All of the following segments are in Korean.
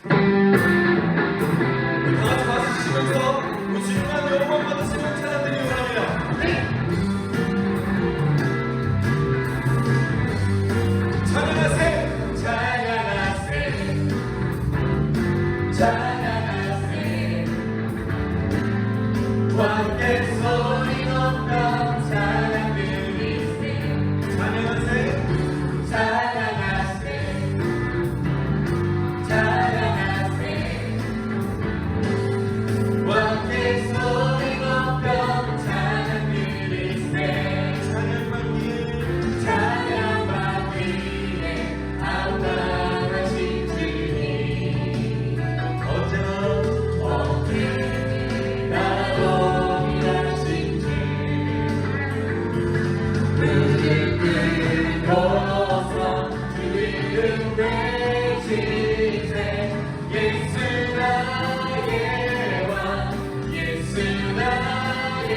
같이 박수 치면서 무진한 영광 받으시면 찬양드리기 원합니다. 찬양하세, 찬양하세, 찬양하세. 함께 소리 높여 찬양 드리세. 찬양하세, 찬양하세, 찬양하세. 함께 소리 높여 찬양 드리세. 찬양 받기에 아름다우신 주님, 언제나 나라동일하신 주, 눈을 뜨고서 주 이름 외치세. 예수 나의 왕, 예수 나의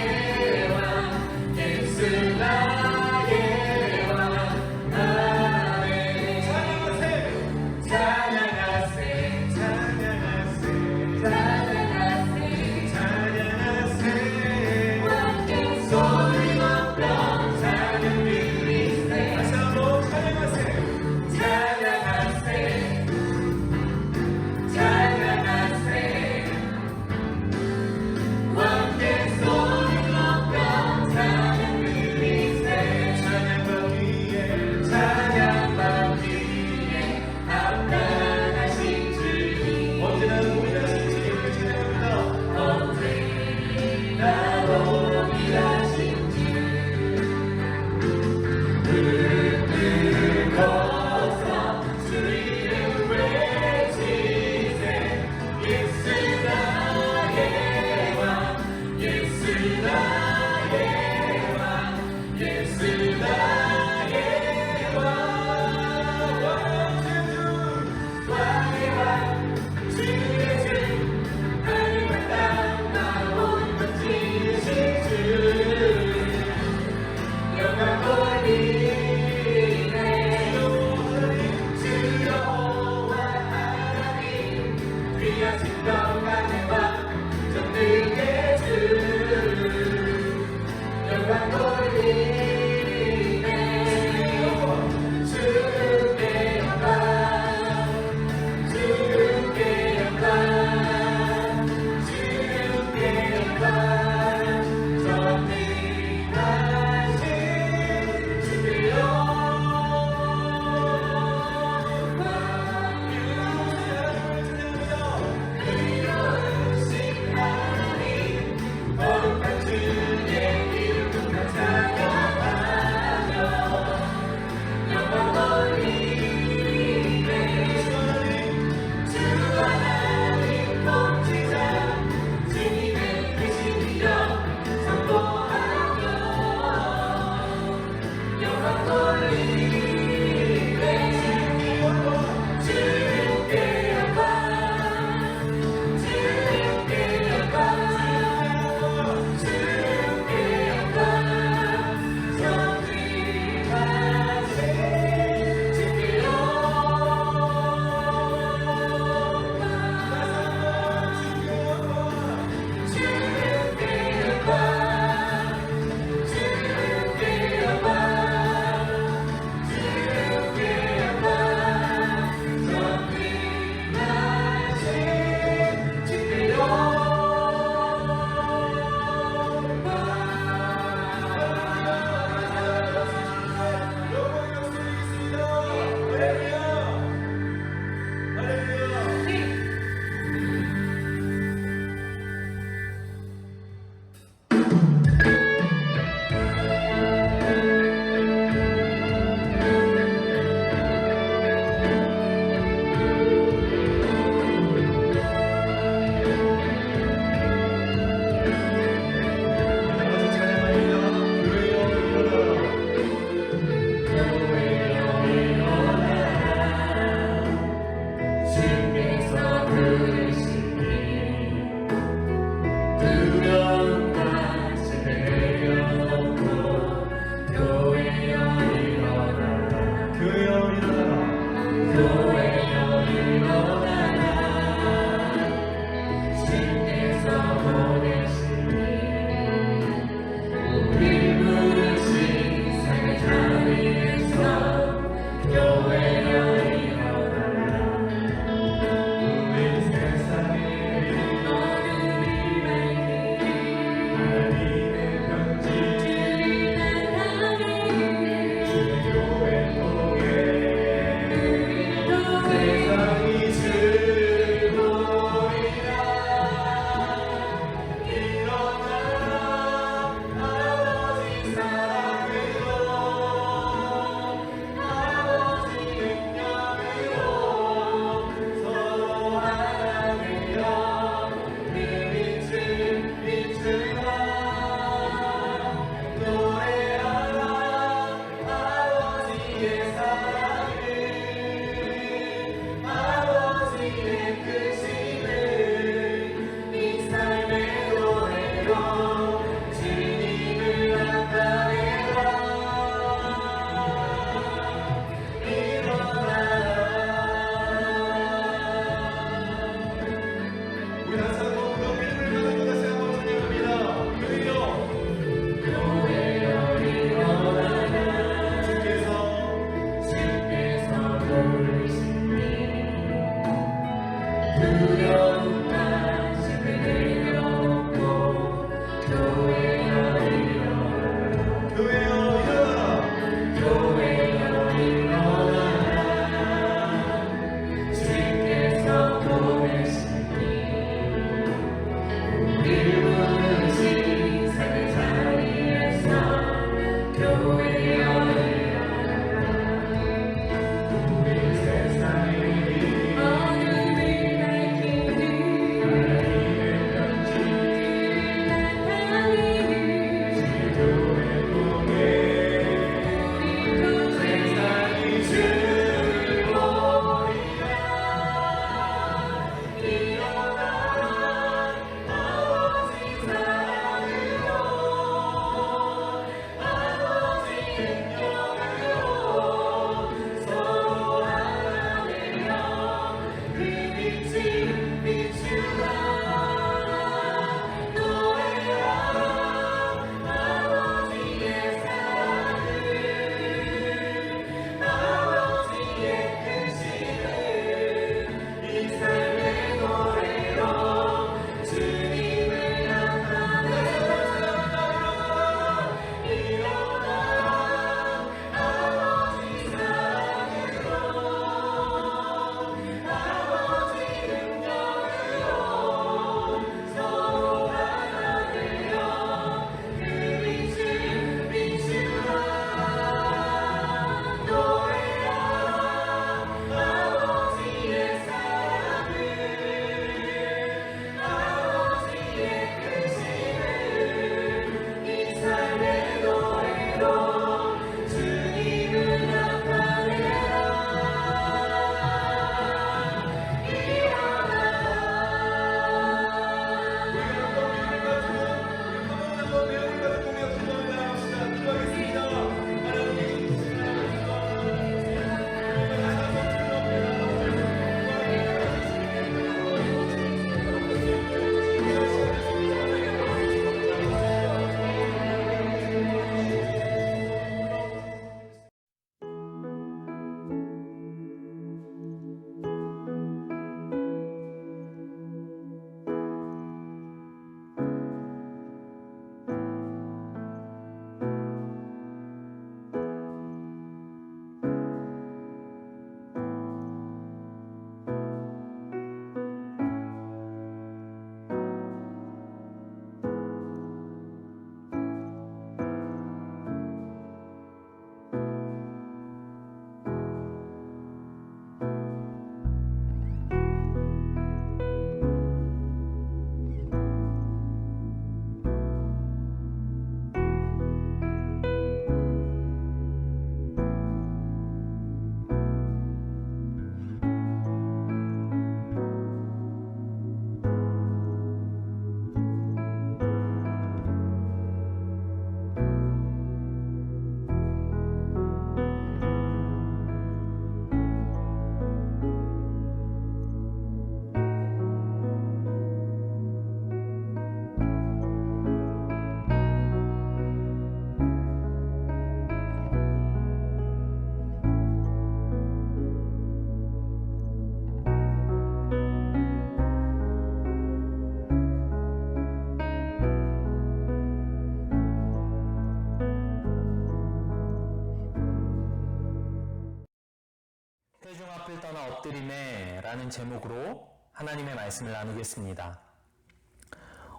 엎드림에 라는 제목으로 하나님의 말씀을 나누겠습니다.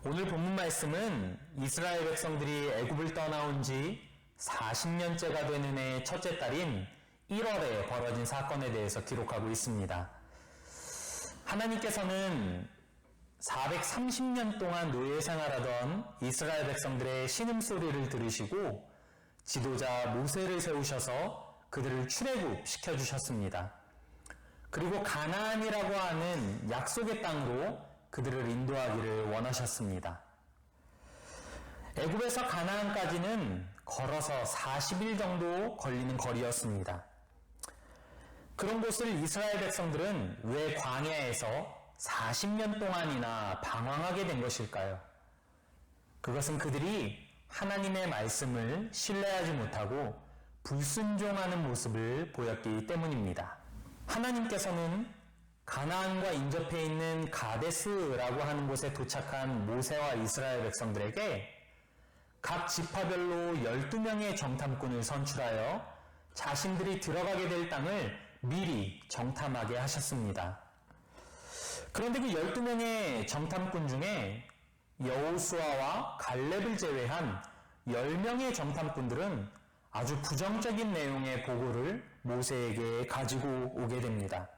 오늘 본문 말씀은 이스라엘 백성들이 애굽을 떠나온 지 40년째가 되는 해 첫째 달인 1월에 벌어진 사건에 대해서 기록하고 있습니다. 하나님께서는 430년 동안 노예 생활하던 이스라엘 백성들의 신음소리를 들으시고 지도자 모세를 세우셔서 그들을 출애굽시켜 주셨습니다. 그리고 가나안이라고 하는 약속의 땅으로 그들을 인도하기를 원하셨습니다. 애굽에서 가나안까지는 걸어서 40일 정도 걸리는 거리였습니다. 그런 곳을 이스라엘 백성들은 왜 광야에서 40년 동안이나 방황하게 된 것일까요? 그것은 그들이 하나님의 말씀을 신뢰하지 못하고 불순종하는 모습을 보였기 때문입니다. 하나님께서는 가나안과 인접해 있는 가데스라고 하는 곳에 도착한 모세와 이스라엘 백성들에게 각 지파별로 12명의 정탐꾼을 선출하여 자신들이 들어가게 될 땅을 미리 정탐하게 하셨습니다. 그런데 그 12명의 정탐꾼 중에 여호수아와 갈렙을 제외한 10명의 정탐꾼들은 아주 부정적인 내용의 보고를 모세에게 가지고 오게 됩니다.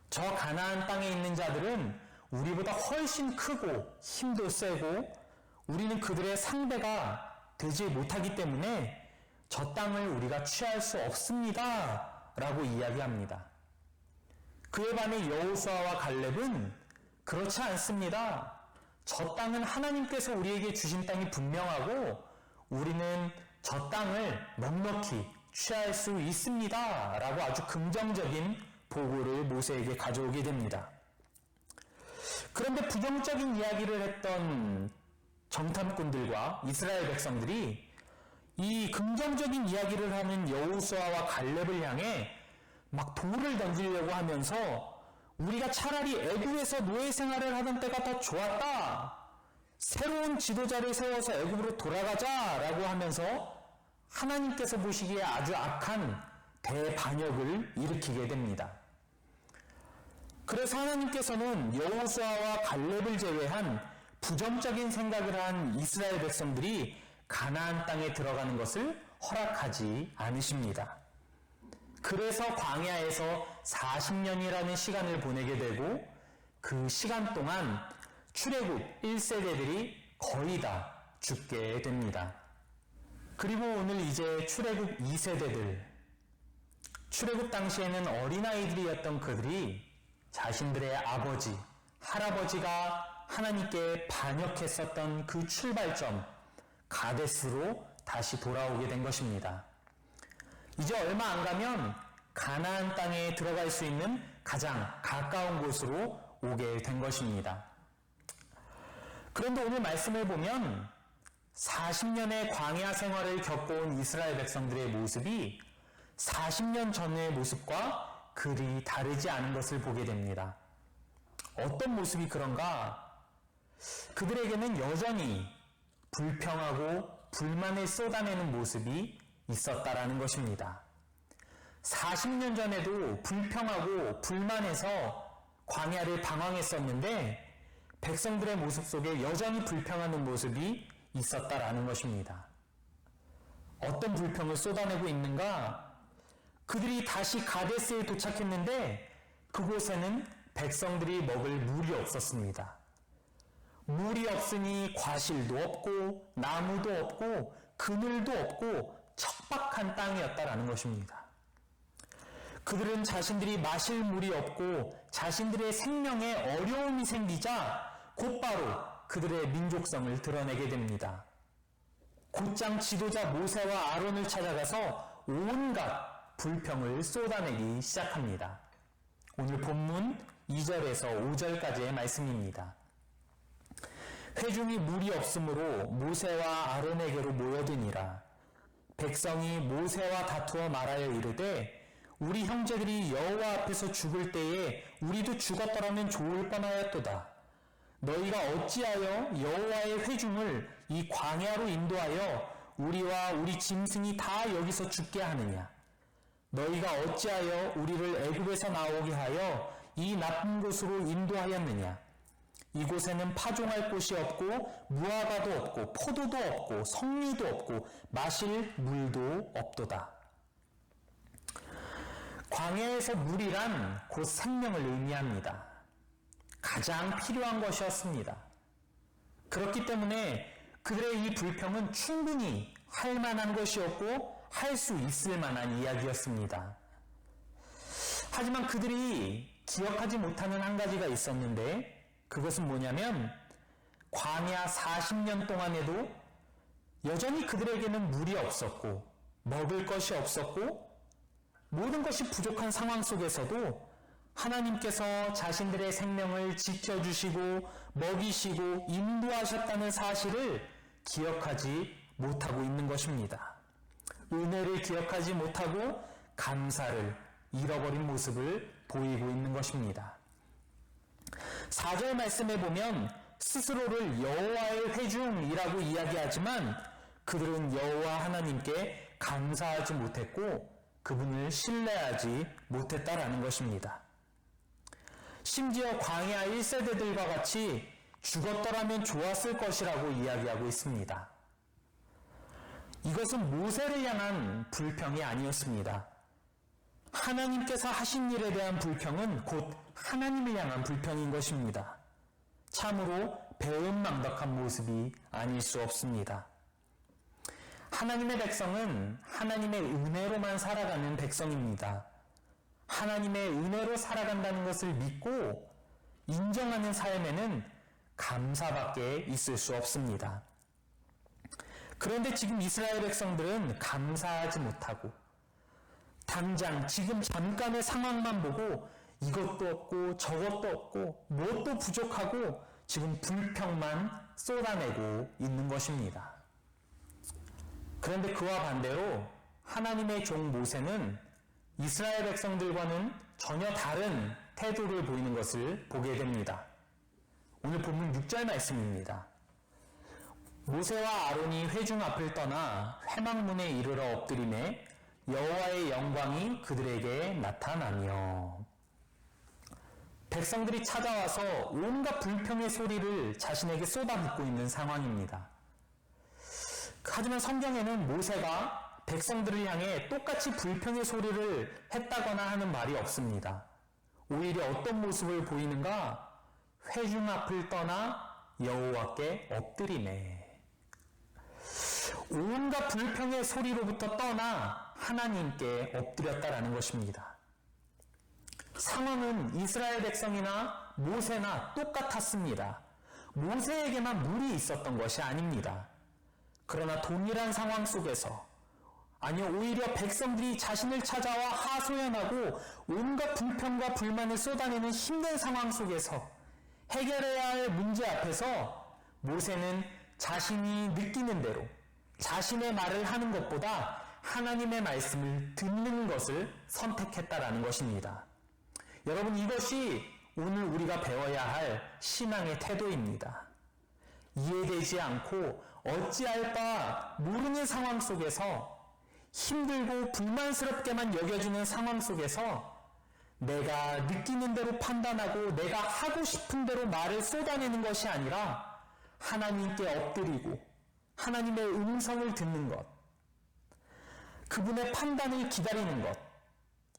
저 가나안 땅에 있는 자들은 우리보다 훨씬 크고 힘도 세고 우리는 그들의 상대가 되지 못하기 때문에 저 땅을 우리가 취할 수 없습니다 라고 이야기합니다. 그에 반해 여호수아와 갈렙은 그렇지 않습니다. 저 땅은 하나님께서 우리에게 주신 땅이 분명하고 우리는 저 땅을 넉넉히 취할 수 있습니다 라고 아주 긍정적인 보고를 모세에게 가져오게 됩니다. 그런데 부정적인 이야기를 했던 정탐꾼들과 이스라엘 백성들이 이 긍정적인 이야기를 하는 여호수아와 갈렙을 향해 막 돌을 던지려고 하면서 우리가 차라리 애굽에서 노예 생활을 하던 때가 더 좋았다. 새로운 지도자를 세워서 애굽으로 돌아가자라고 하면서 하나님께서 보시기에 아주 악한 대반역을 일으키게 됩니다. 그래서 하나님께서는 여호수아와 갈렙을 제외한 부정적인 생각을 한 이스라엘 백성들이 가나안 땅에 들어가는 것을 허락하지 않으십니다. 그래서 광야에서 40년이라는 시간을 보내게 되고 그 시간 동안 출애굽 1세대들이 거의 다 죽게 됩니다. 그리고 오늘 이제 출애굽 2세대들, 출애굽 당시에는 어린아이들이었던 그들이 자신들의 아버지, 할아버지가 하나님께 반역했었던 그 출발점, 가데스로 다시 돌아오게 된 것입니다. 이제 얼마 안 가면 가나안 땅에 들어갈 수 있는 가장 가까운 곳으로 오게 된 것입니다. 그런데 오늘 말씀을 보면 40년의 광야 생활을 겪어온 이스라엘 백성들의 모습이 40년 전의 모습과 그리 다르지 않은 것을 보게 됩니다. 어떤 모습이 그런가? 그들에게는 여전히 불평하고 불만을 쏟아내는 모습이 있었다라는 것입니다. 40년 전에도 불평하고 불만해서 광야를 방황했었는데 백성들의 모습 속에 여전히 불평하는 모습이 있었다라는 것입니다. 어떤 불평을 쏟아내고 있는가? 그들이 다시 가데스에 도착했는데 그곳에는 백성들이 먹을 물이 없었습니다. 물이 없으니 과실도 없고 나무도 없고 그늘도 없고 척박한 땅이었다라는 것입니다. 그들은 자신들이 마실 물이 없고 자신들의 생명에 어려움이 생기자 곧바로 그들의 민족성을 드러내게 됩니다. 곧장 지도자 모세와 아론을 찾아가서 온갖 불평을 쏟아내기 시작합니다. 오늘 본문 2절에서 5절까지의 말씀입니다. 회중이 물이 없으므로 모세와 아론에게로 모여드니라. 백성이 모세와 다투어 말하여 이르되 우리 형제들이 여호와 앞에서 죽을 때에 우리도 죽었더라면 좋을 뻔하였도다. 너희가 어찌하여 여호와의 회중을 이 광야로 인도하여 우리와 우리 짐승이 다 여기서 죽게 하느냐. 너희가 어찌하여 우리를 애굽에서 나오게 하여 이 나쁜 곳으로 인도하였느냐? 이곳에는 파종할 곳이 없고 무화과도 없고 포도도 없고 석류도 없고 마실 물도 없도다. 광야에서 물이란 곧 생명을 의미합니다. 가장 필요한 것이었습니다. 그렇기 때문에 그들의 이 불평은 충분히 할 만한 것이었고 할 수 있을 만한 이야기였습니다. 하지만 그들이 기억하지 못하는 한 가지가 있었는데 그것은 뭐냐면 광야 40년 동안에도 여전히 그들에게는 물이 없었고 먹을 것이 없었고 모든 것이 부족한 상황 속에서도 하나님께서 자신들의 생명을 지켜주시고 먹이시고 인도하셨다는 사실을 기억하지 못하고 있는 것입니다. 은혜를 기억하지 못하고 감사를 잃어버린 모습을 보이고 있는 것입니다. 4절 말씀에 보면 스스로를 여호와의 회중이라고 이야기하지만 그들은 여호와 하나님께 감사하지 못했고 그분을 신뢰하지 못했다라는 것입니다. 심지어 광야 1세대들과 같이 죽었더라면 좋았을 것이라고 이야기하고 있습니다. 이것은 모세를 향한 불평이 아니었습니다. 하나님께서 하신 일에 대한 불평은 곧 하나님을 향한 불평인 것입니다. 참으로 배은망덕한 모습이 아닐 수 없습니다. 하나님의 백성은 하나님의 은혜로만 살아가는 백성입니다. 하나님의 은혜로 살아간다는 것을 믿고 인정하는 삶에는 감사밖에 있을 수 없습니다. 그런데 지금 이스라엘 백성들은 감사하지 못하고 당장 지금 잠깐의 상황만 보고 이것도 없고 저것도 없고 무엇도 부족하고 지금 불평만 쏟아내고 있는 것입니다. 그런데 그와 반대로 하나님의 종 모세는 이스라엘 백성들과는 전혀 다른 태도를 보이는 것을 보게 됩니다. 오늘 본문 6절 말씀입니다. 모세와 아론이 회중 앞을 떠나 회막문에 이르러 엎드리매 여호와의 영광이 그들에게 나타나며. 백성들이 찾아와서 온갖 불평의 소리를 자신에게 쏟아붓고 있는 상황입니다. 하지만 성경에는 모세가 백성들을 향해 똑같이 불평의 소리를 했다거나 하는 말이 없습니다. 오히려 어떤 모습을 보이는가? 회중 앞을 떠나 여호와께 엎드리매. 온갖 불평의 소리로부터 떠나 하나님께 엎드렸다라는 것입니다. 상황은 이스라엘 백성이나 모세나 똑같았습니다. 모세에게만 물이 있었던 것이 아닙니다. 그러나 동일한 상황 속에서, 아니요, 오히려 백성들이 자신을 찾아와 하소연하고 온갖 불평과 불만을 쏟아내는 힘든 상황 속에서 해결해야 할 문제 앞에서 모세는 자신이 느끼는 대로 자신의 말을 하는 것보다 하나님의 말씀을 듣는 것을 선택했다라는 것입니다. 여러분, 이것이 오늘 우리가 배워야 할 신앙의 태도입니다. 이해되지 않고 어찌할 바 모르는 상황 속에서 힘들고 불만스럽게만 여겨지는 상황 속에서 내가 느끼는 대로 판단하고 내가 하고 싶은 대로 말을 쏟아내는 것이 아니라 하나님께 엎드리고 하나님의 음성을 듣는 것, 그분의 판단을 기다리는 것,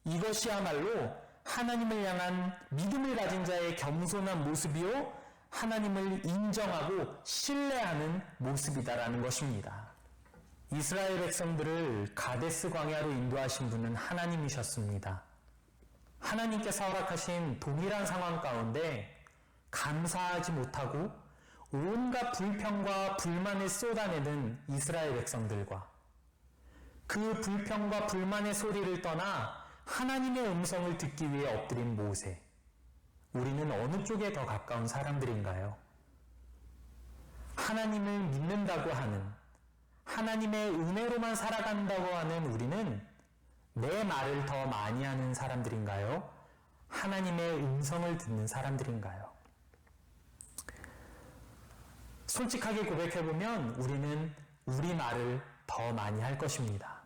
이것이야말로 하나님을 향한 믿음을 가진 자의 겸손한 모습이요, 하나님을 인정하고 신뢰하는 모습이다라는 것입니다. 이스라엘 백성들을 가데스 광야로 인도하신 분은 하나님이셨습니다. 하나님께서 허락하신 동일한 상황 가운데 감사하지 못하고 온갖 불평과 불만을 쏟아내는 이스라엘 백성들과 그 불평과 불만의 소리를 떠나 하나님의 음성을 듣기 위해 엎드린 모세, 우리는 어느 쪽에 더 가까운 사람들인가요? 하나님을 믿는다고 하는, 하나님의 은혜로만 살아간다고 하는 우리는 내 말을 더 많이 하는 사람들인가요? 하나님의 음성을 듣는 사람들인가요? 솔직하게 고백해보면 우리는 우리 말을 더 많이 할 것입니다.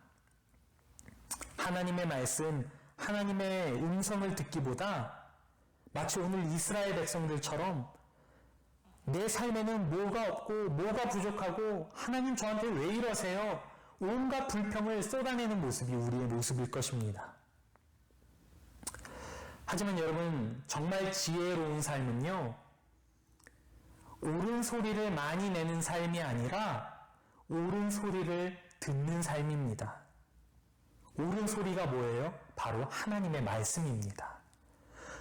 하나님의 말씀, 하나님의 음성을 듣기보다 마치 오늘 이스라엘 백성들처럼 내 삶에는 뭐가 없고 뭐가 부족하고 하나님 저한테 왜 이러세요? 온갖 불평을 쏟아내는 모습이 우리의 모습일 것입니다. 하지만 여러분, 정말 지혜로운 삶은요, 옳은 소리를 많이 내는 삶이 아니라 옳은 소리를 듣는 삶입니다. 옳은 소리가 뭐예요? 바로 하나님의 말씀입니다.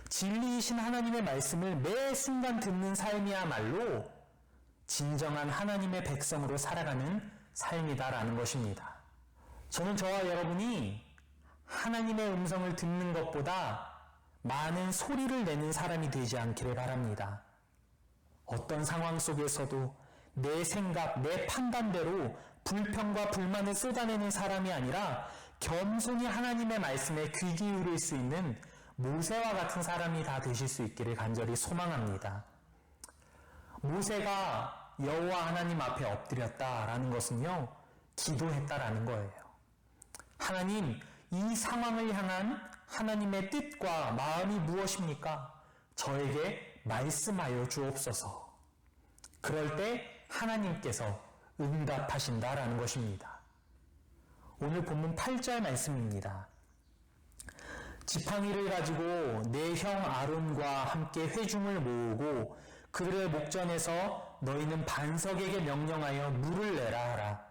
진리이신 하나님의 말씀을 매 순간 듣는 삶이야말로 진정한 하나님의 백성으로 살아가는 삶이다라는 것입니다. 저는 저와 여러분이 하나님의 음성을 듣는 것보다 많은 소리를 내는 사람이 되지 않기를 바랍니다. 어떤 상황 속에서도 내 생각, 내 판단대로 불평과 불만을 쏟아내는 사람이 아니라 겸손히 하나님의 말씀에 귀 기울일 수 있는 모세와 같은 사람이 다 되실 수 있기를 간절히 소망합니다. 모세가 여호와 하나님 앞에 엎드렸다라는 것은요, 기도했다라는 거예요. 하나님, 이 상황을 향한 하나님의 뜻과 마음이 무엇입니까? 저에게 말씀하여 주옵소서. 그럴 때 하나님께서 응답하신다라는 것입니다. 오늘 본문 8절 말씀입니다. 지팡이를 가지고 내 형 아론과 함께 회중을 모으고 그들의 목전에서 너희는 반석에게 명령하여 물을 내라 하라.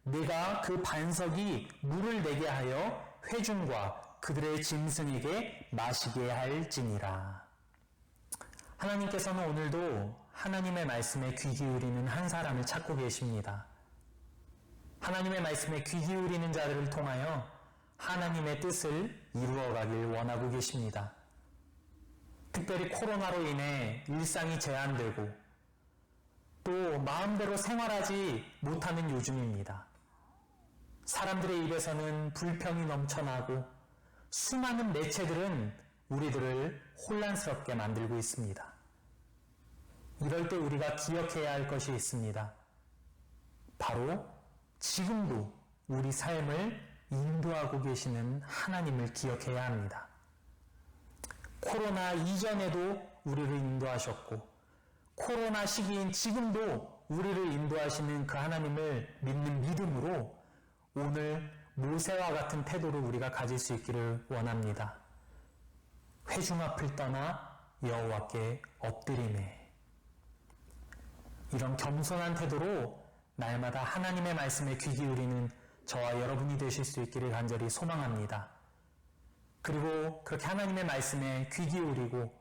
내가 그 반석이 물을 내게 하여 회중과 그들의 짐승에게 마시게 할지니라. 하나님께서는 오늘도 하나님의 말씀에 귀 기울이는 한 사람을 찾고 계십니다. 하나님의 말씀에 귀 기울이는 자들을 통하여 하나님의 뜻을 이루어가길 원하고 계십니다. 특별히 코로나로 인해 일상이 제한되고 또 마음대로 생활하지 못하는 요즘입니다. 사람들의 입에서는 불평이 넘쳐나고 수많은 매체들은 우리들을 혼란스럽게 만들고 있습니다. 이럴 때 우리가 기억해야 할 것이 있습니다. 바로 지금도 우리 삶을 인도하고 계시는 하나님을 기억해야 합니다. 코로나 이전에도 우리를 인도하셨고 코로나 시기인 지금도 우리를 인도하시는 그 하나님을 믿는 믿음으로 오늘 모세와 같은 태도를 우리가 가질 수 있기를 원합니다. 회중 앞을 떠나 여호와께 엎드리매. 이런 겸손한 태도로 날마다 하나님의 말씀에 귀 기울이는 저와 여러분이 되실 수 있기를 간절히 소망합니다. 그리고 그렇게 하나님의 말씀에 귀 기울이고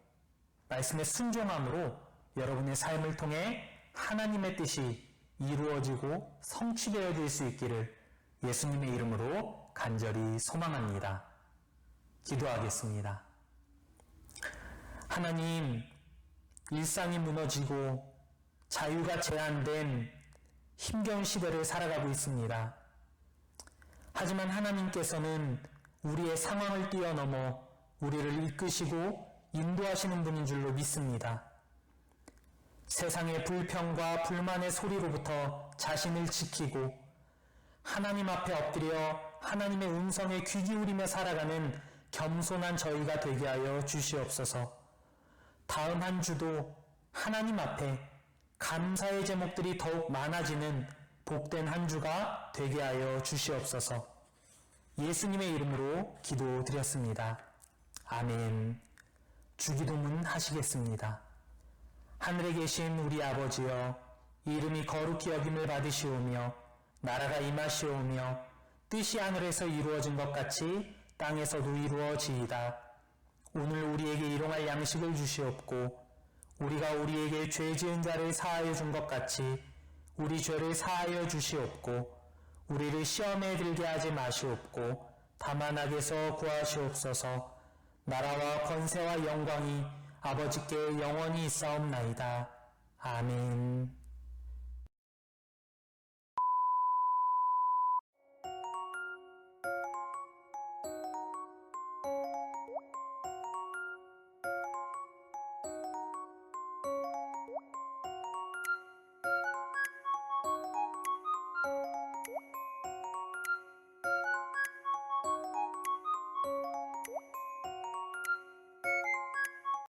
말씀에 순종함으로 여러분의 삶을 통해 하나님의 뜻이 이루어지고 성취되어질 수 있기를 예수님의 이름으로 간절히 소망합니다. 기도하겠습니다. 하나님, 일상이 무너지고 자유가 제한된 힘겨운 시대를 살아가고 있습니다. 하지만 하나님께서는 우리의 상황을 뛰어넘어 우리를 이끄시고 인도하시는 분인 줄로 믿습니다. 세상의 불평과 불만의 소리로부터 자신을 지키고 하나님 앞에 엎드려 하나님의 음성에 귀 기울이며 살아가는 겸손한 저희가 되게 하여 주시옵소서. 다음 한 주도 하나님 앞에 감사의 제목들이 더욱 많아지는 복된 한 주가 되게 하여 주시옵소서. 예수님의 이름으로 기도드렸습니다. 아멘. 주기도문 하시겠습니다. 하늘에 계신 우리 아버지여, 이름이 거룩히 여김을 받으시오며 나라가 임하시오며 뜻이 하늘에서 이루어진 것 같이 땅에서도 이루어지이다. 오늘 우리에게 일용할 양식을 주시옵고 우리가 우리에게 죄 지은 자를 사하여 준 것 같이 우리 죄를 사하여 주시옵고 우리를 시험에 들게 하지 마시옵고 다만 악에서 구하시옵소서. 나라와 권세와 영광이 아버지께 영원히 있사옵나이다. 아멘.